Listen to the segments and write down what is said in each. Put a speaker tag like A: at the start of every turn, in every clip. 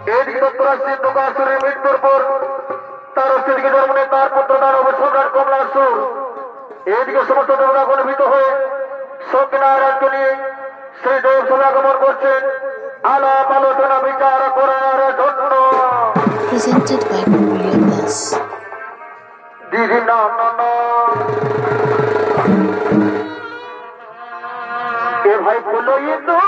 A: এদিকে যুক্তরাষ্ট্রের প্রকাশের মৃত্যুর পর তার অস্ত্রদিকে জন্ম নেয় তার পুত্র তার সম্রাট কমলাসুর। এদিকে সমস্ত দেবতা গণভীত হয়ে সত্যনারায়ণকে নিয়ে সেই দেব সমাগমন করছেন আলাপ আলোচনা বিচার করার জন্য।
B: Presented by William Dass.
A: দিদি না এ ভাই বলো তো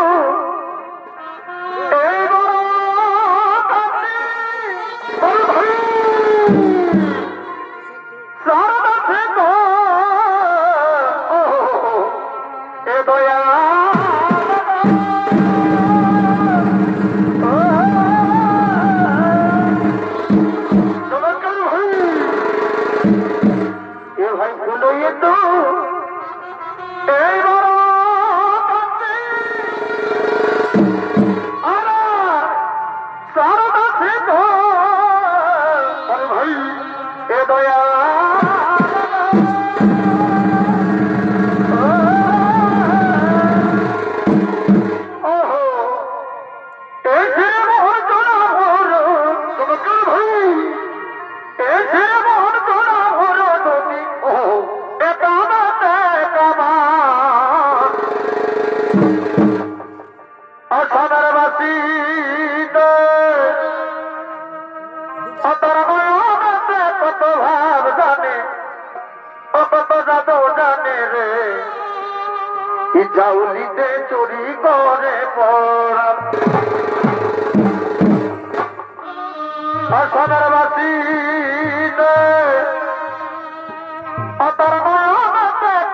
A: জাউলিতে চুরি করে পড়া সোনার বাসি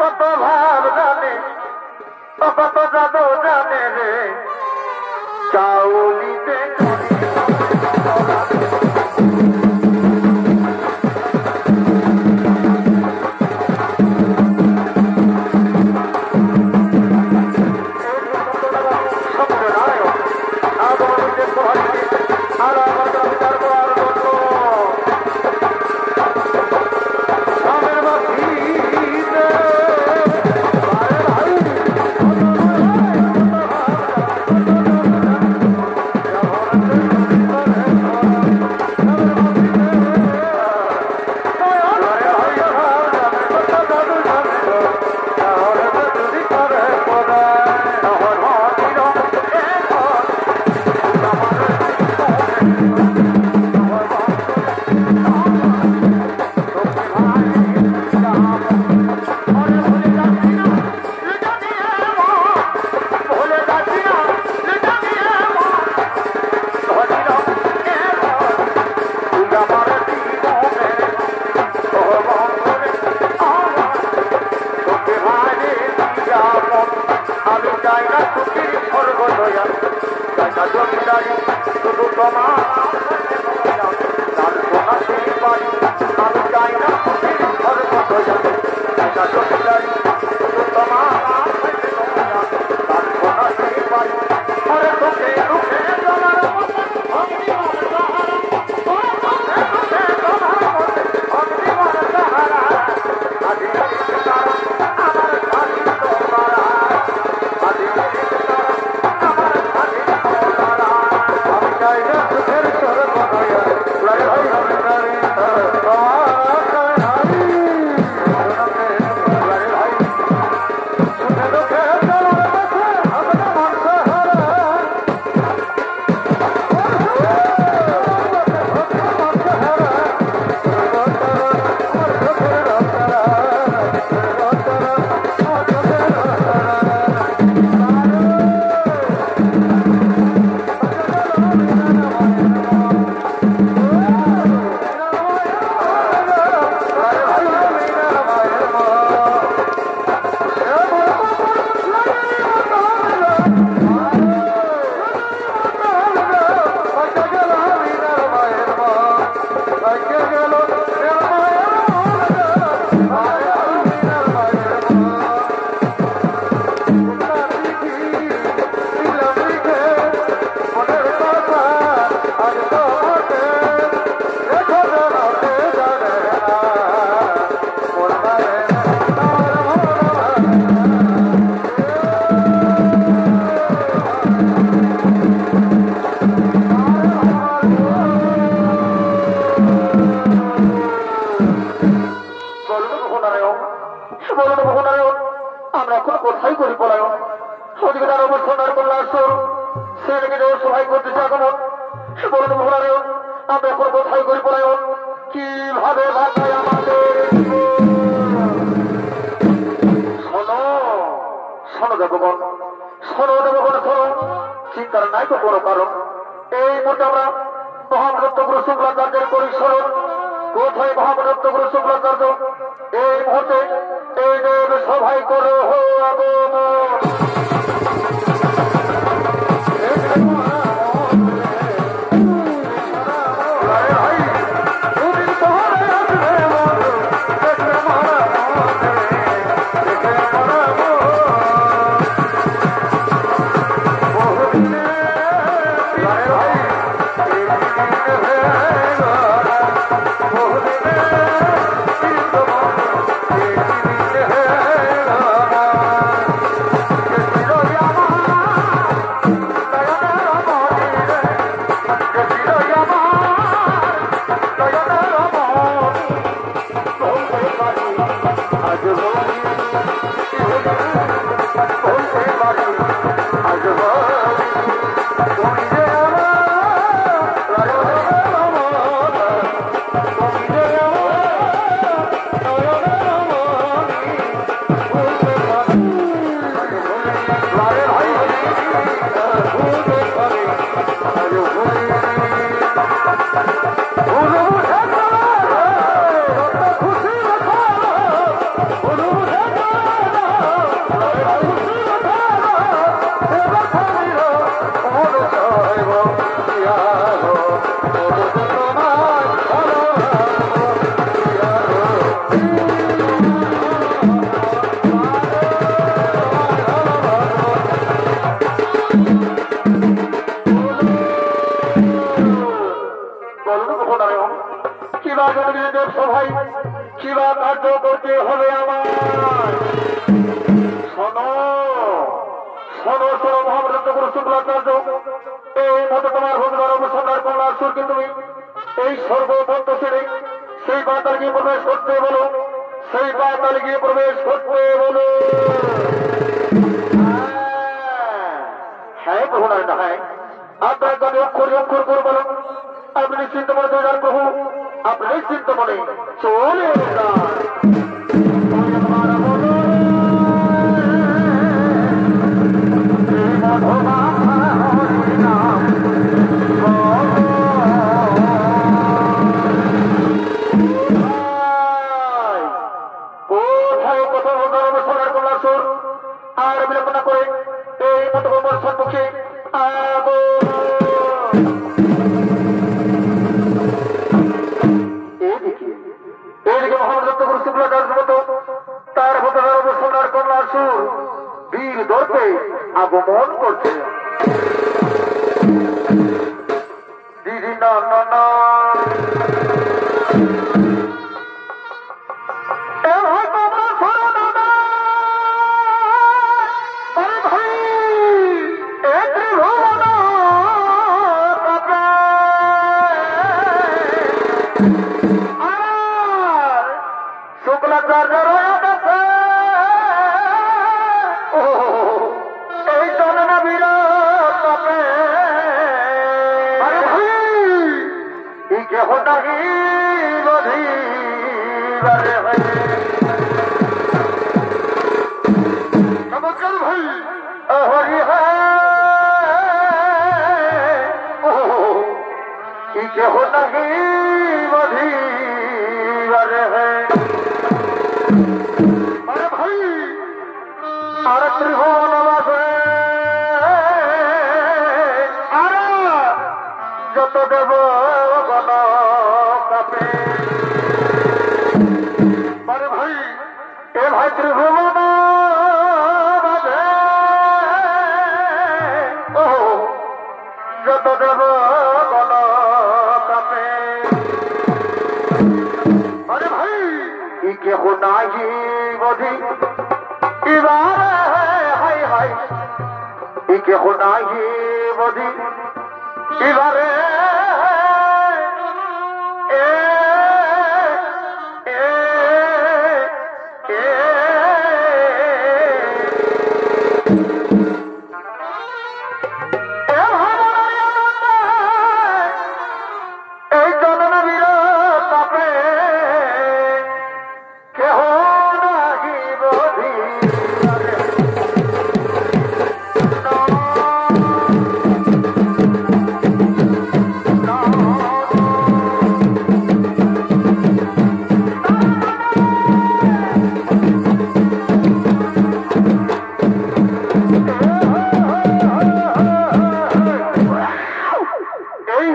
A: কত ভাব জানে কত জাদু জানে রে চাউলিতে Right, সেটাকে যে সবাই করতেছে আগমন বলুন ভোলারে আমরা এখন কোথায় করি পলায়ন কিভাবে ভাষায় আমাদের শোনো শোনো দেবগণ শোনো দেবগণ শোনো চিন্তার নাই তো কোনো কারণ এই মুহূর্তে আমরা মহামদত্ত গুরু শুক্লাচার্যের করি স্মরণ কোথায় মহামদত্ত গুরু শুক্লাচার্য এই মুহূর্তে এই দেব সভাই করো হো আগমন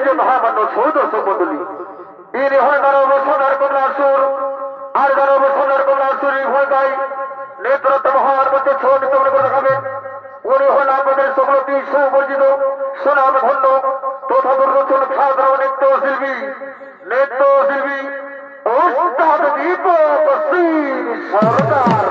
A: যে মহামান্য সৌদর্শ মন্ডলী ইনি হয় দানব সোনার কমলাসুর আর দানব সোনার কমলাসুর এই ভূমিকায় নেতৃত্ব মহান মধ্যে ছড়িত করে দেখাবেন। উনি হন আমাদের সকলটি সুপরিচিত সোনাম ধন্য তথা দুর্গোচন খ্যাত নৃত্যশিল্পী ওস্তাদ দীপক সিং সরকার।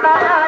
C: Naya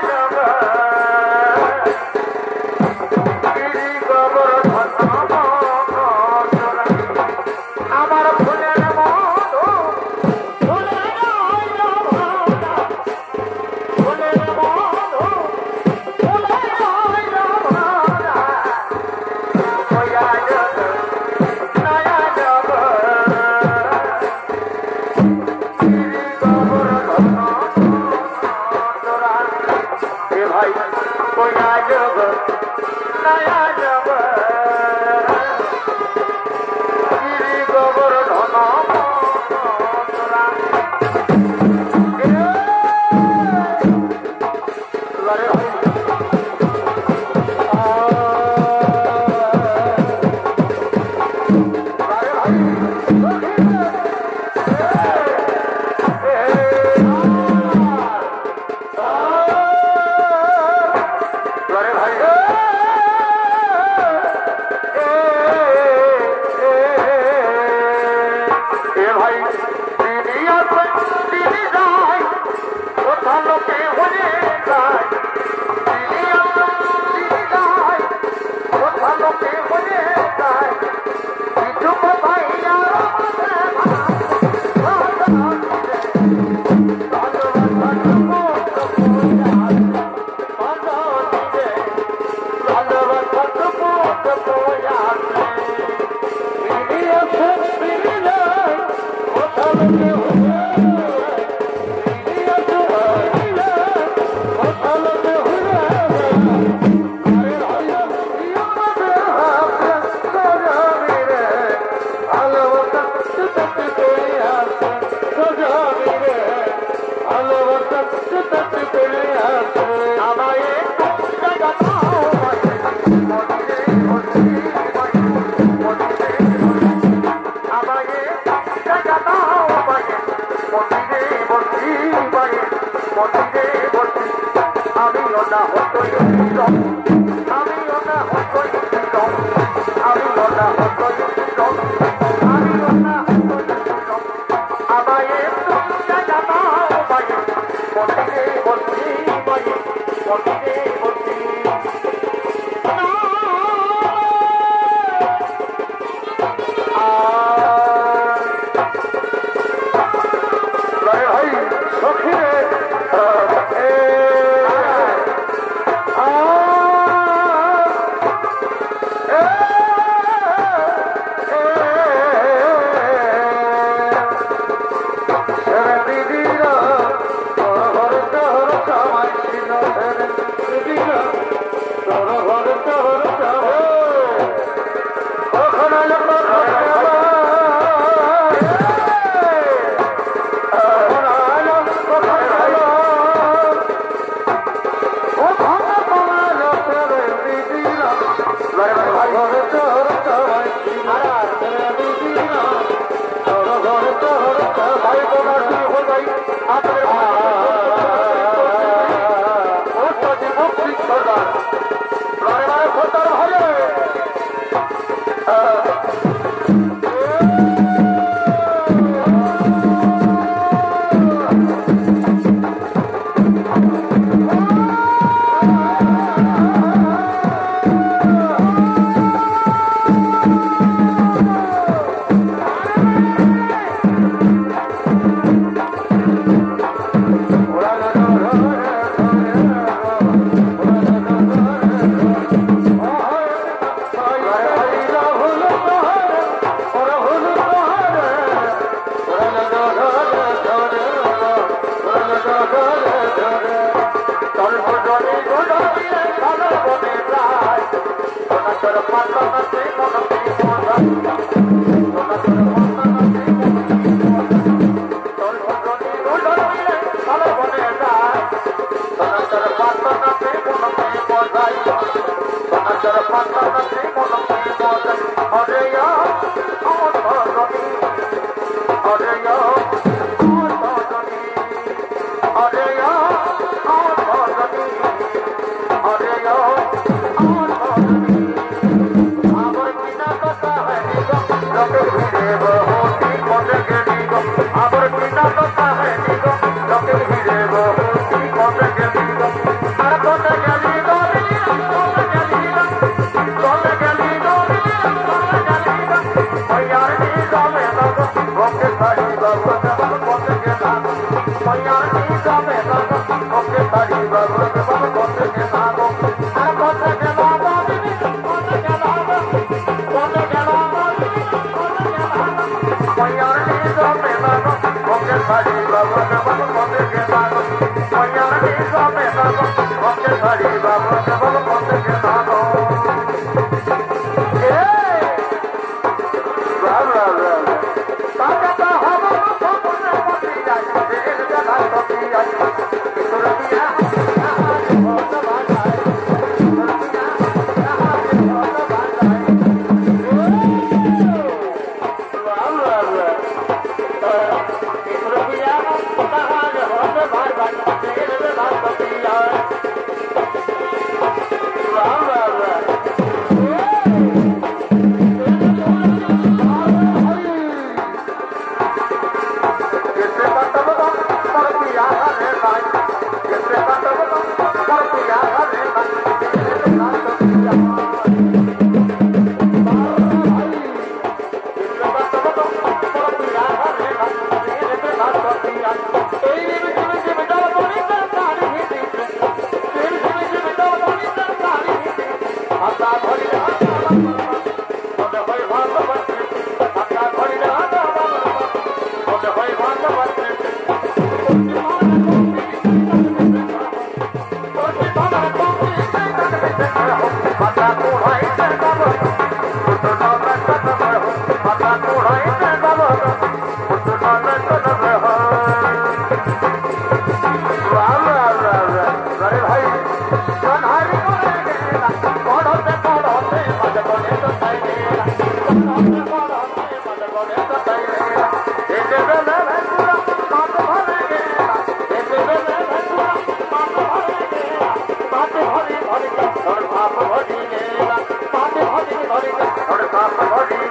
A: Body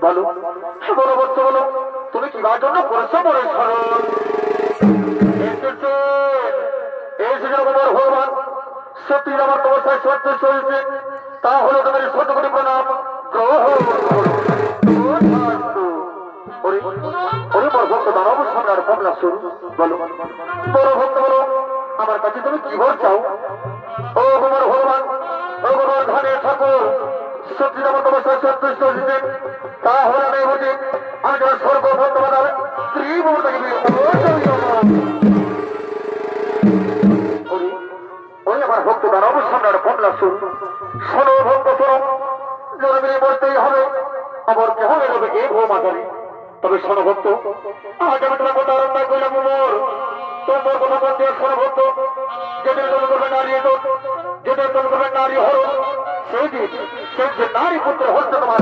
A: বলো বলো বলছো বলো তুমি কিবার জন্য করেছো বলে স্মরণ এসেছে তোমার ভগবান সত্যি আমার অবস্থায় সত্য চলছে তাহলে তোমার শত কোটি প্রণাম গ্রহণ ওরে বড় ভক্ত দাঁড়াবো সামনে কমলা শুরু বলো বড় ভক্ত বলো আমার কাছে তুমি কি ভোট চাও ও তোমার ভগবান ও তোমার ধানের ঠাকুর সত্যি আমার অবস্থায় সন্তুষ্ট হয়েছে তাহলে আমি বলি আমি তোমার সর্বভক্ত বানাবে স্ত্রী বলতে আমার ভক্ত দাঁড়াবো সামনে কমলা শুরু শোনো ভক্ত শোনো জন্মে বলতেই হবে আমার কেহ এগোবে এ ভো মাতারি তবে শোনো ভক্ত আজ আমি তোমার কথা আরম্ভ করলাম মোর তোমার কথা বলতে শোনো ভক্ত যেটা তুমি করবে নারী যেটা তুমি করবে নারী হর সেই দিন সেই যে নারী পুত্র হচ্ছে তোমার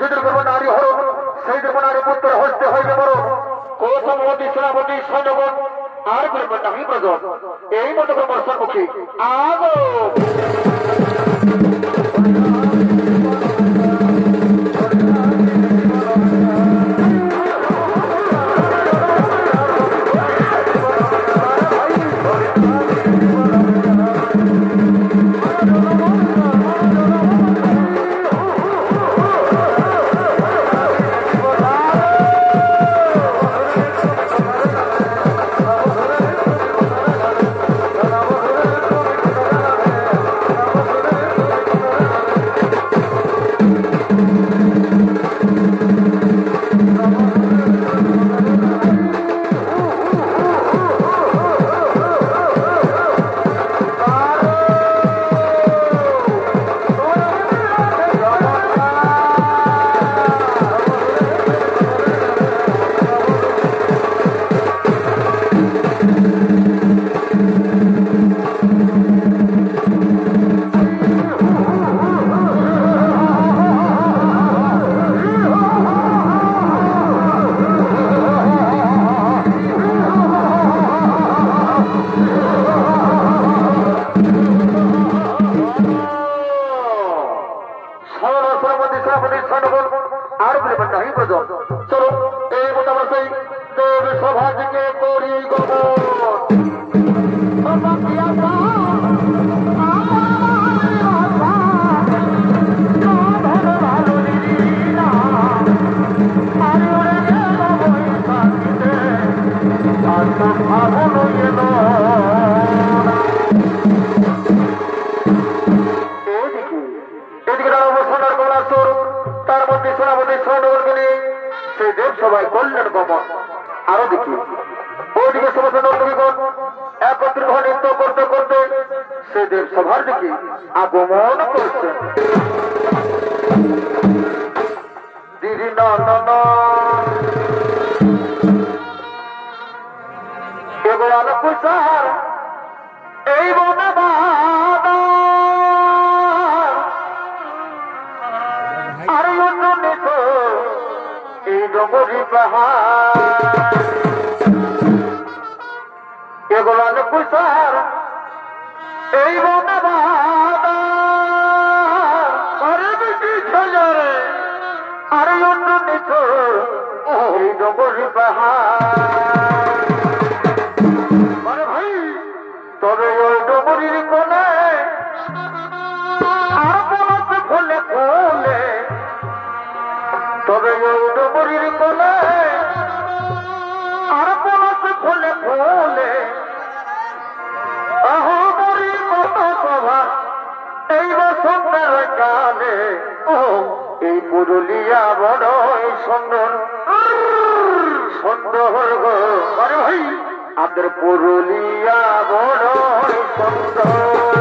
A: যেটা করবে নারী হর সেই দেব নারী পুত্র হস্তে হইবে বড় কৌশলবতী সেনাপতি সৈন্যগণ আর করবে নাহি প্রজন এই মতো করে বর্ষার মুখে আগো চলো এই মোটামুটি দেব সভাটিকে করি তার মধ্যে সেনাপতি সৈন্যগণকে নিয়ে সেই দেব সভায় কল্যাণ গমন আরো দেখি ওইদিকে সমস্ত নর্তকীগণ একত্রিত হয়ে নৃত্য করতে করতে সেই দেব সভার দিকে আগমন করছেন দিদি এবার আলোক স্যার এই বনে আর অন্য নেত এই ডগরি পাহাড় এগুলো আলোক স্যার এই বনে আর অন্য নেত এই ডগরি পাহাড় ভাই তবে ওই ডগরির কোনে আর বলতে ফলে ফলে তবে ওই ডগরির কোনে আর বলতে ফলে ফলে আহমরি কত সভা এই বসন্তের কালে ও এই পুরুলিয়া বড়ই সুন্দর সুন্দর গো আরে ভাই আমাদের পুরুলিয়া বড়ই সুন্দর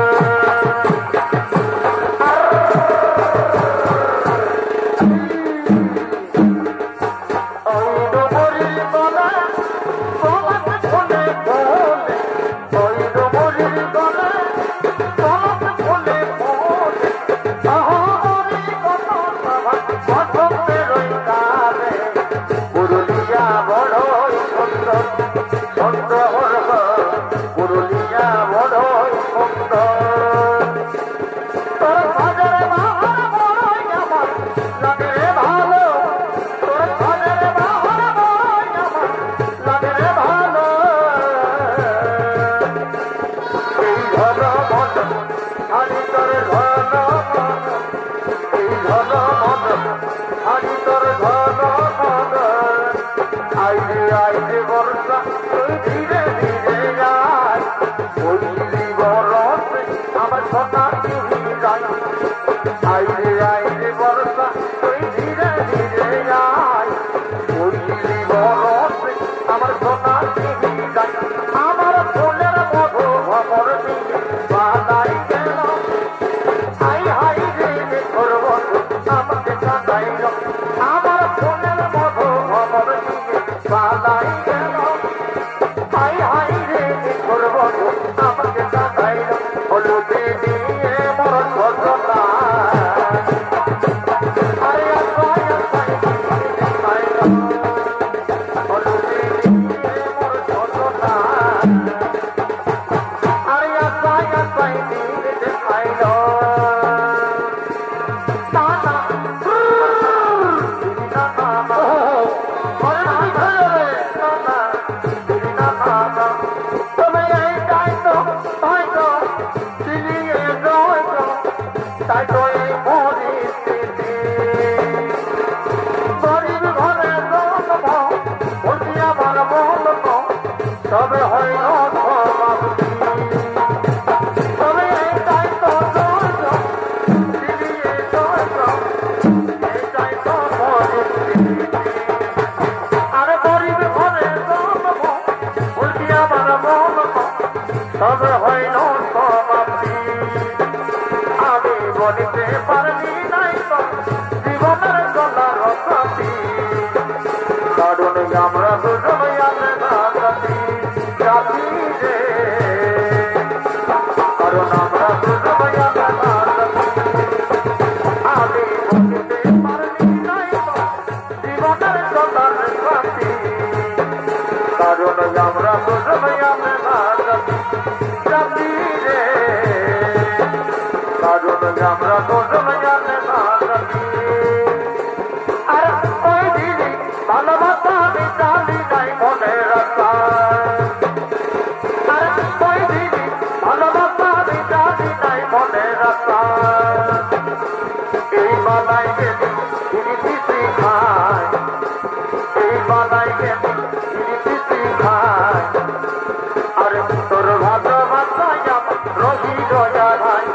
A: পুরুলিয়া বড় আইরে বর্ষা তুই ধীরে ধীরে যাই বইলি বরসে আমার সোনা তুমি যাই আইরে বর্ষা তুই ধীরে ধীরে যাই বইলি বরসে আমার সোনা তুমি যাই আমার ফুলের মধু ভমর দিয়ে বালাই গেল হাই হাই রে তোর বন্ধু আমাকে কাঁদাইল আমার ফুলের মধু ভমর দিয়ে বালাই গেল হাই হাই রে তোর বন্ধু আমাকে কাঁদাইল হলুদে দিয়ে মরণ ঘটনা আরে আসাই আসাই দেখাইল হলুদে দিয়ে মরণ ঘটনা আরে আসাই আসাই দেখাইল তাই তো এই পরিস্থিতি গরিব ঘরে জন্ম বলছি আমার বলব তবে হয় না সমাপ্তি তবে এইটাই তো এইটাই তো পরিস্থিতি আরে গরিব ঘরে জন্ম বলছি আমার বলব তবে হয় না সমাপ্তি আমি বলিতে পারবি নাই তো জীবনের গলার সাথী কারণ আমরা দুজন জাতি জাতি রে কারণ আমরা দুজন আমি বলিতে পারবি নাই তো জীবনের গলার সাথী কারণ আমরা দুজন জাতি জাতি রে কারণ আমরা দুজন জানে না আর ওই দিদি ভালোবাসা আমি জানি নাই মনে রাখা আর ওই দিদি ভালোবাসা আমি জানি নাই মনে রাখা এই বানাই গেলি তিনি পিসি খায় এই বানাই গেলি তিনি পিসি খায় আরে তোর ভালোবাসায় আমার রবি রয়া ভাই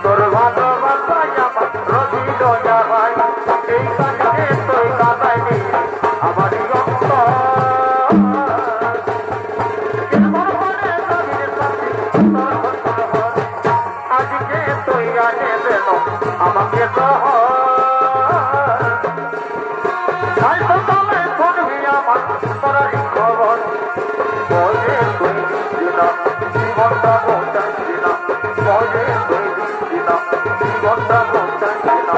A: তোর ভালোবাসায় আমার রবি রয়া ভাই এই কাজে তুই কাঁদাইনি আমারই অন্তর আজকে তুই আনে দেন আমাকে সহ সকালে শুনবি আমার তোরাই খবর বলে তুই দিচ্ছি না জীবনটা বোঝাচ্ছি না বলে তুই দিচ্ছি না জীবনটা বোঝাচ্ছি না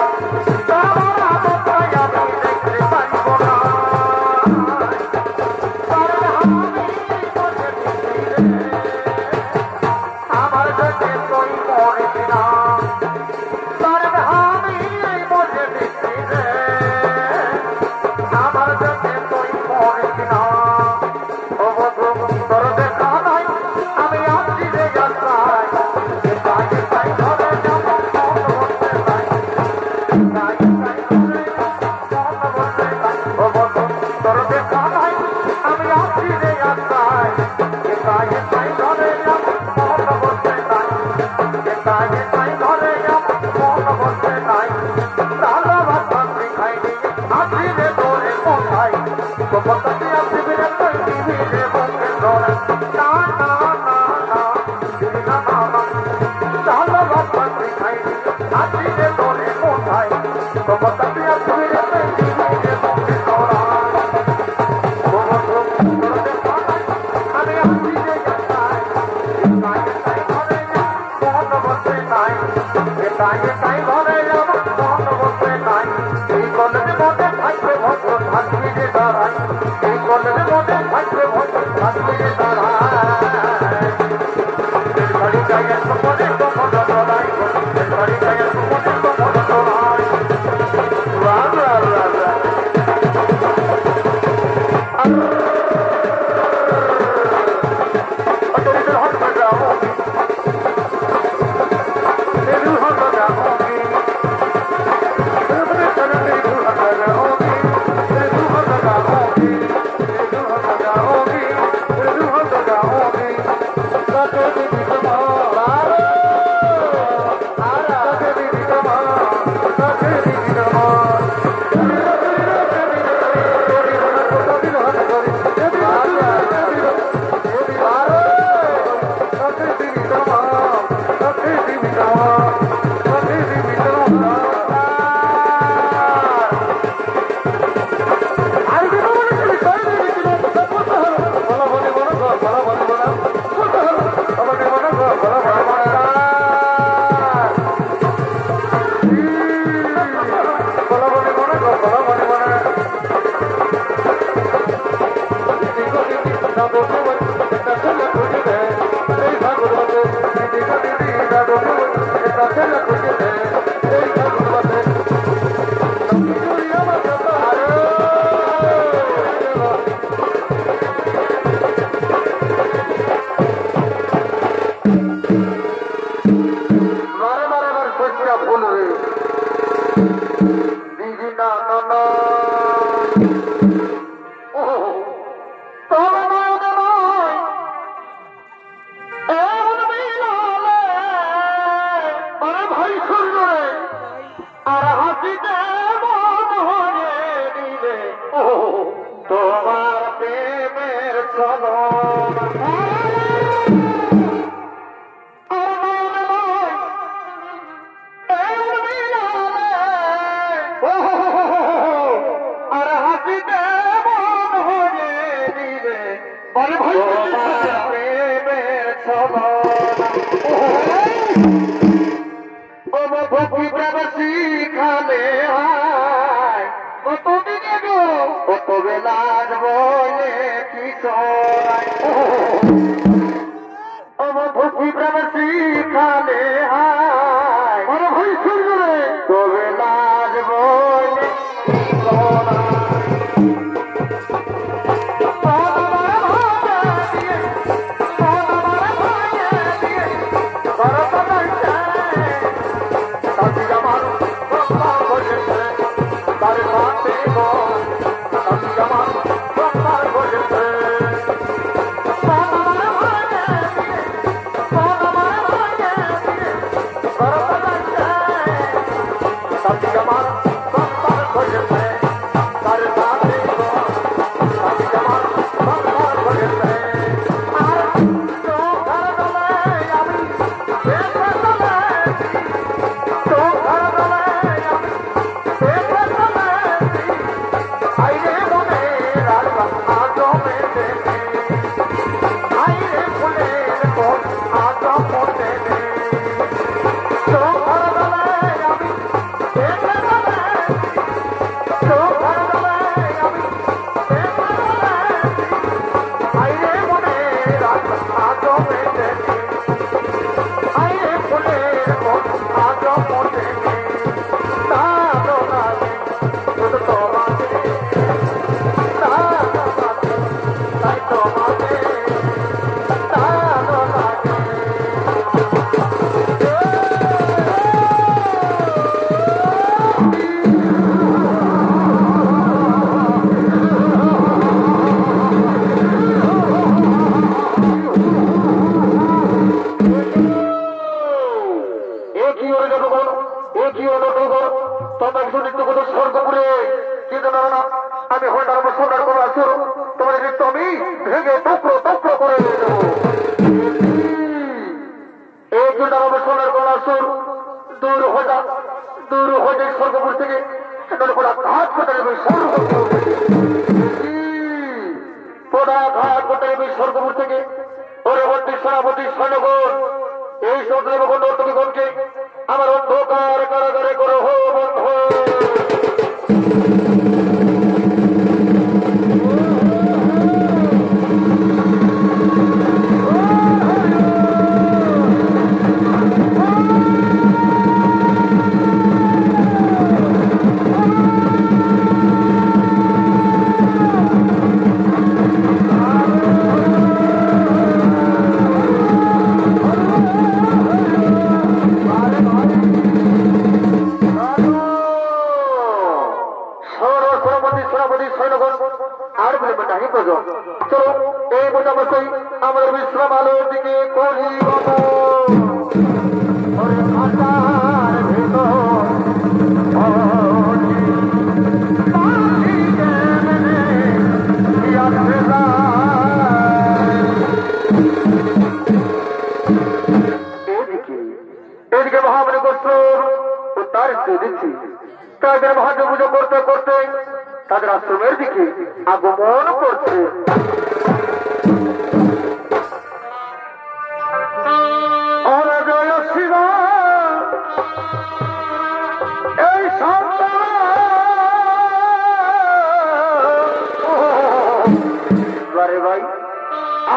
A: আমার অবস্থায় আমি দেখতে পারিব না আমার কাছে তুই মরিস না আমি বসে দিচ্ছি রে আমার কাছে তুই মরিস না ও বধু তোর দেখা নাই আমি আসছি রে যাত্রায় তাই তাই ধরে যাব মন বসে তাই তাই তাই ধরে মন বসে তাই ও বধু তোর দেখা নাই আমি আসছি রে যাত্রায় তাই তাই ধরে যাব মন বসে তাই তাই তাই ধরে যাব মন বসে তাই ভালোবাসা শিখাইনি আসছি রে তোরে কোথায় গোপতাটি আসবি রে তুই দিবি রে বুকে ধরে না না না না দিবি না না না ভালোবাসা শিখাইনি আসছি রে তোরে কোথায় গোপতাটি আসবি রে তুই দিবি রে বুকে ধরা আমি আসছি রে যাত্রায় তাই তাই ঘরে যাব মন বসে নাই তাই তাই ঘরে যাব মন বসে নাই এই কলেজে মধ্যে থাকবে ভদ্র থাকবি যে দাঁড়াই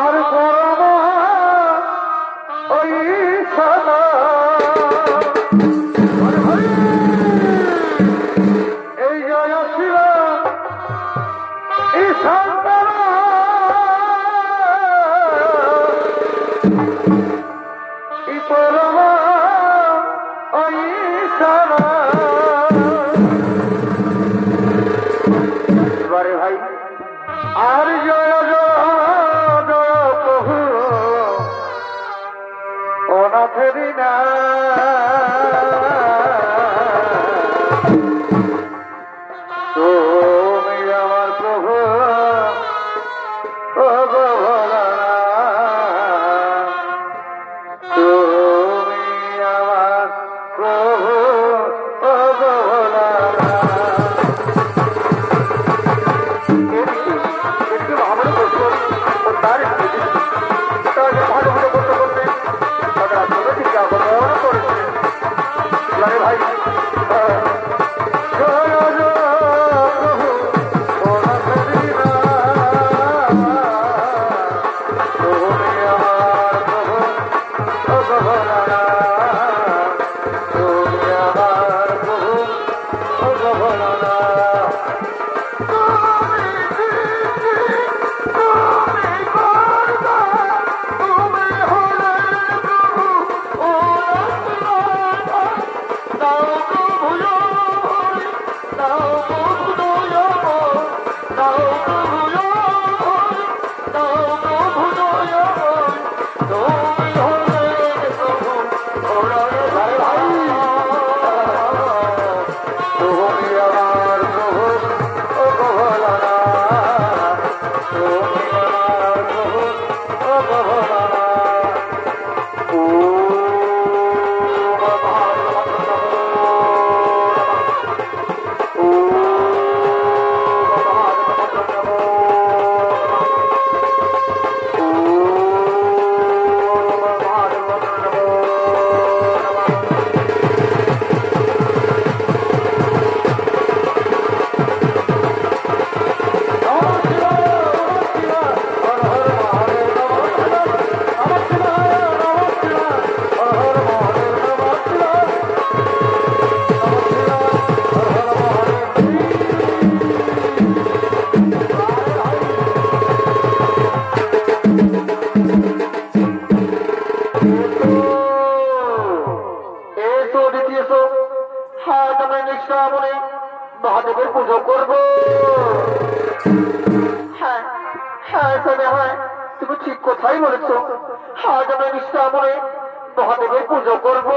A: আর করব ওই সালা এই জয় ছিল এই সন্তান এই করব ওই সালা এবারে ভাই আর জয় ফেরি না তুমি আমার প্রভু ও ভোলানা তুমি আমার প্রভু ও ভোলানা একটু ভাবনা করছো তার ভালো ভালো করতে করতে ভাই মহাদেবের পুজো করবো। হ্যাঁ হ্যাঁ তবে হয় তুমি ঠিক কথাই বলেছ, আজ আমরা নিষ্ঠা মনে মহাদেবের পুজো করবো।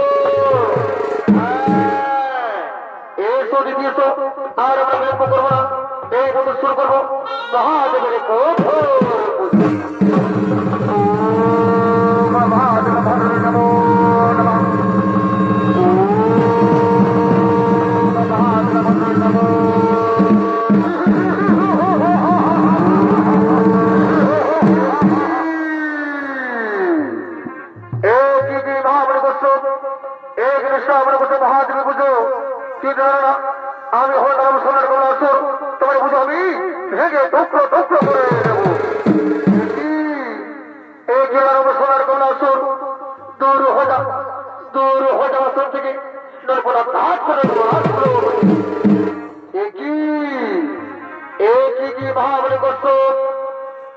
A: এসো দিদি এসো, আর আমরা বিলম্ব করবো না, এই পুজো শুরু করবো মহাদেবের কঠোর পুজো। মহাদেবের পুজো কি জানো না, আমি হলাম সোনার গোলা আসর, তোমার পুজো আমি ভেঙে টুকরো টুকরো করে দেবো। এই জেলার সোনার গোলা আসর দূর হয়ে যাওয়া আসর থেকে নরপড়া হাত করে দেবো, হাত করে কি মহাবলী করছো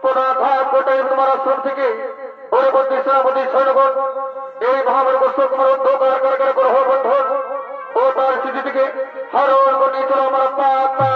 A: কোনা ঘাট কোটাই তোমার আসর থেকে ওরে বন্দী সেনাপতি সৈন্যগণ এই মহাবলী করছো তোমার অন্ধকার কারকার গ্রহ বন্ধন ও তার স্থিতি থেকে হরণ করে নিয়েছিল আমার পাতা।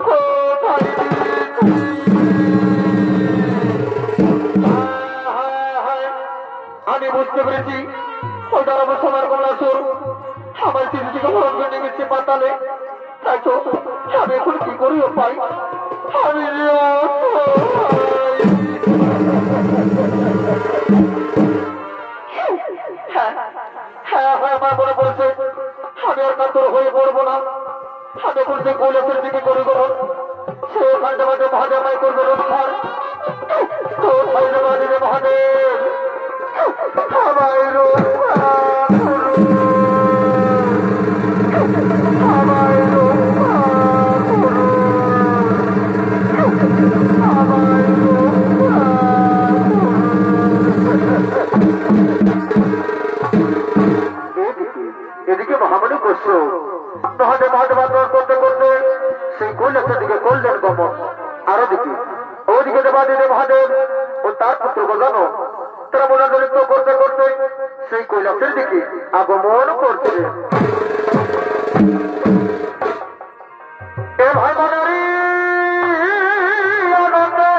A: কোথায় আমি বুঝতে পেরেছি ওটার অবশ্য আমার কমলাসুর আমার চিঠিটিকে হরণ করে নিয়ে গেছে পাতালে। তাই তো আমি এখন কি করিও পাই আমি হ্যাঁ আমার মনে পড়েছে আমি আর কাতর হয়ে পড়বো না। আমি এখন যে কৈলাসের দিকে করি গ্রহণ সে ওখানটা মাঝে মহাদেবাই করবে রক্ষার কোথায় যাবা দিলে মহাদেব আমায় রক্ষা করুন আমায় রক্ষা করুন আমায় রক্ষা এদিকে মহামণি কষ্ট মহাদেব মহাদেব করতে করতে সেই কৈলাসের দিকে করলেন গমন। আরো দেখি ওদিকে দেবাদিদেব মহাদেব ও তার পুত্র গজানো তারা মনোনৃত্য করতে করতে সেই কৈলাসের দিকে আগমন করছে। এ ভাই মনারি আনন্দে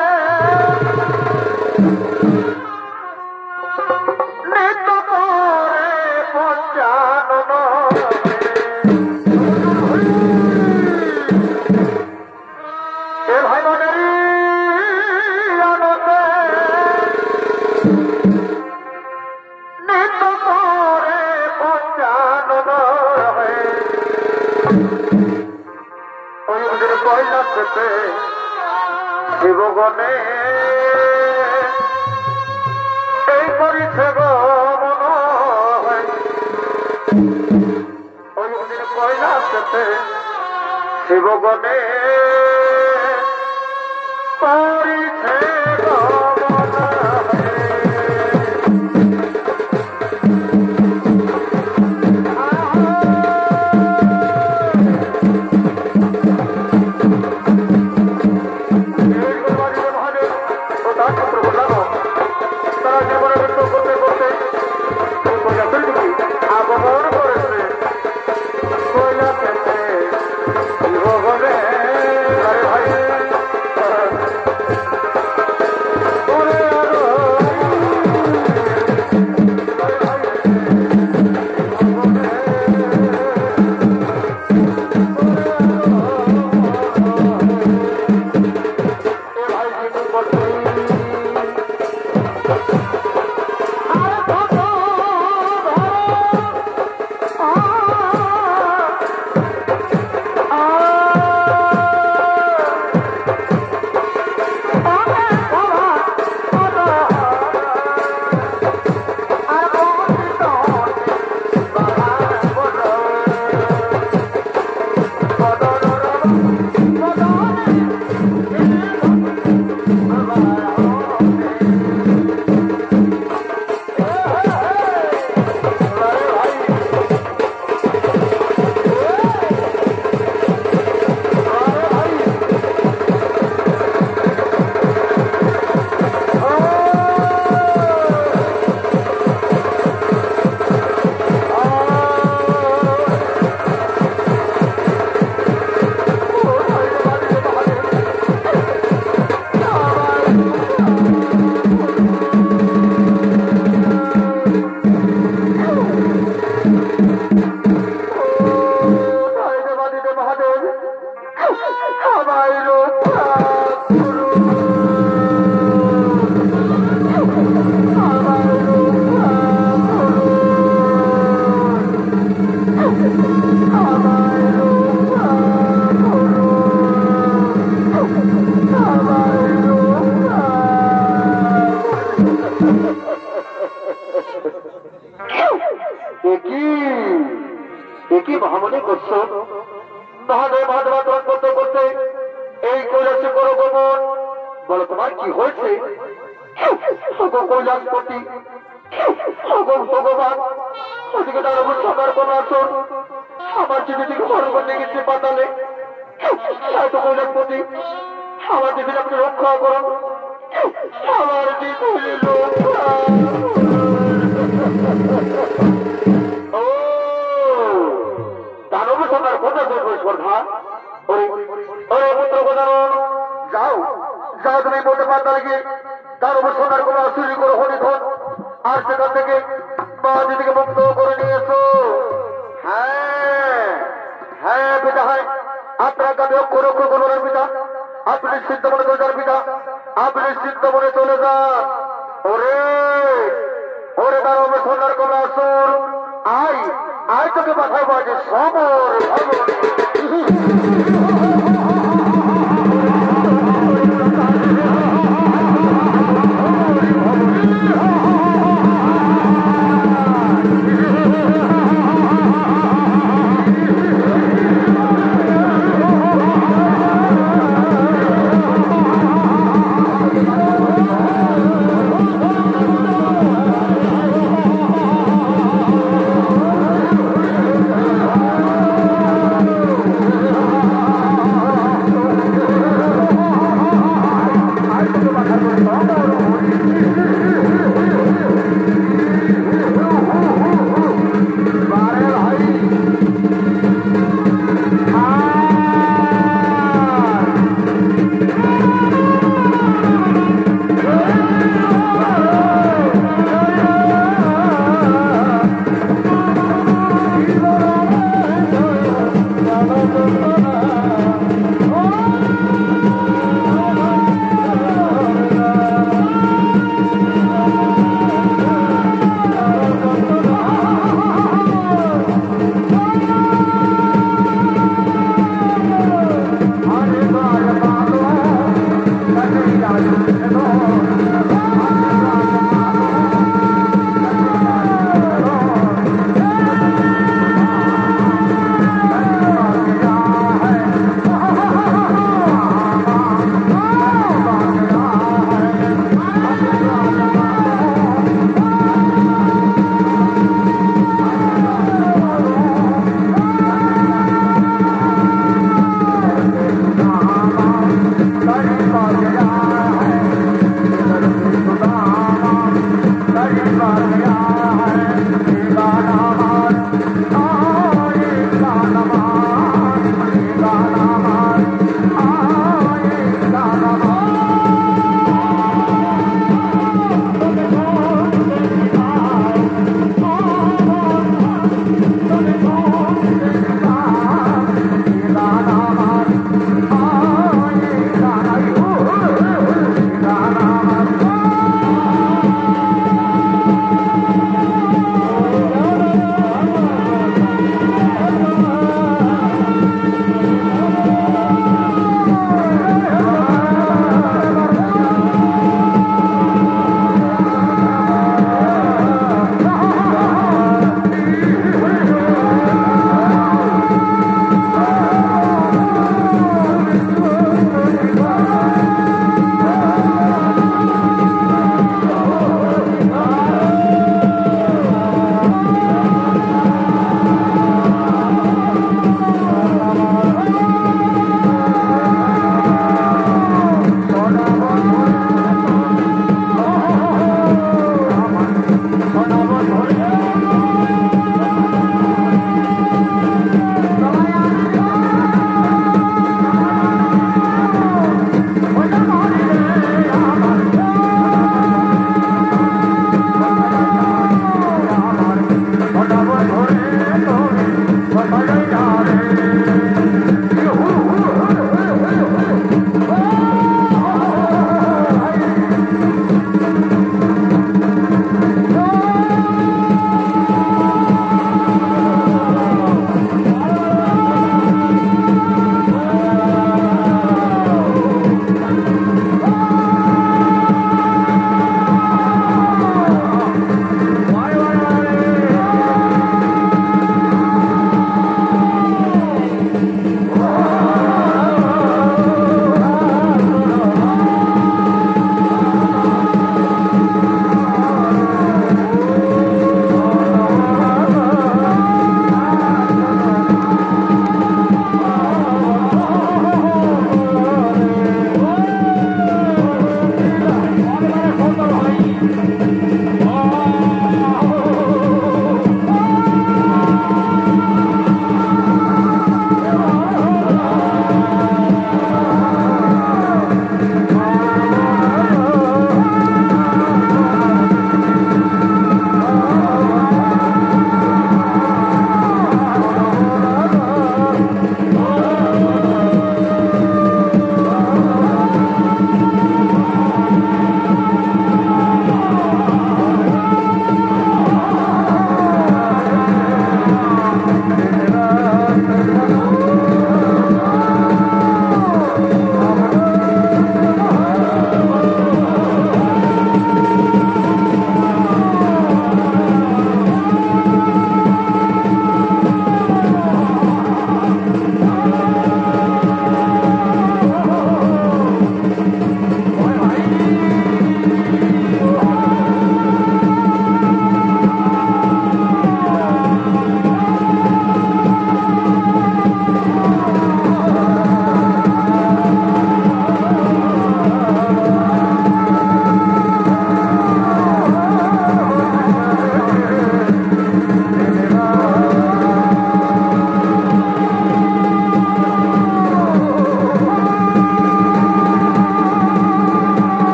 A: নৃত্য করে পঞ্চানন এ ভাই মনারি আনন্দে নৃত্য করে পঞ্চানন ওই ওদের কৈলাসেতে শিবগণে এই করিছে গমন ওই ওদের কৈলাসেতে শিবগণে করিছে গমন আগমন করেছে কৈলাসেতে শিবগণে। আরে ভাই একই মহামণি করছো মহাদেব মহাদেব করতে করতে এই কৈলাসে করো গমন। বলো তোমার কি হয়েছে কৈলাসপতি ভগবান ওদিকে তার উপর সবার কোন আসন আমার চিঠিটিকে বড় করে গেছে পাতালে। হয়তো কৈলাসপতি আমার চিঠি আপনি রক্ষা করুন আমার চিঠি রক্ষা। দানব সবার কথা বলবো শ্রদ্ধা ওই ওরে পুত্র প্রধান যাও যাও তুমি বলতে পারতা নাকি তার উপর সোনার কোমা চুরি করে হরিধন আর সেখান থেকে বাদি থেকে মুক্ত করে নিয়ে এসো। হ্যাঁ হ্যাঁ পিতা হ্যাঁ আপনার কাছে অক্ষর অক্ষর করবেন পিতা আপনি সিদ্ধ মনে চলে যান পিতা আপনি সিদ্ধ মনে চলে যান। ওরে ওরে তার উপর সোনার কোমা আসুর আই আই তোকে মাথায় বাজে সবর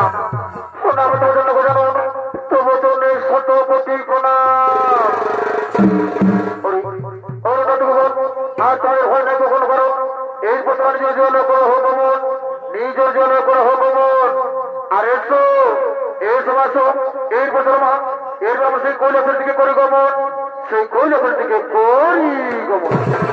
A: প্রণাম প্রণাম তোমার জন্য গজানন তবু তো নেই শতপতি প্রণাম আর তোমার ভয় নাই কখন করো এই বছর নিজ জলে করো হোক মন নিজ জলে করো হোক মন আর এসো এসো আসো এই বছর মা এর সেই কৈলাসের দিকে করি গমন সেই কৈলাসের দিকে করি গমন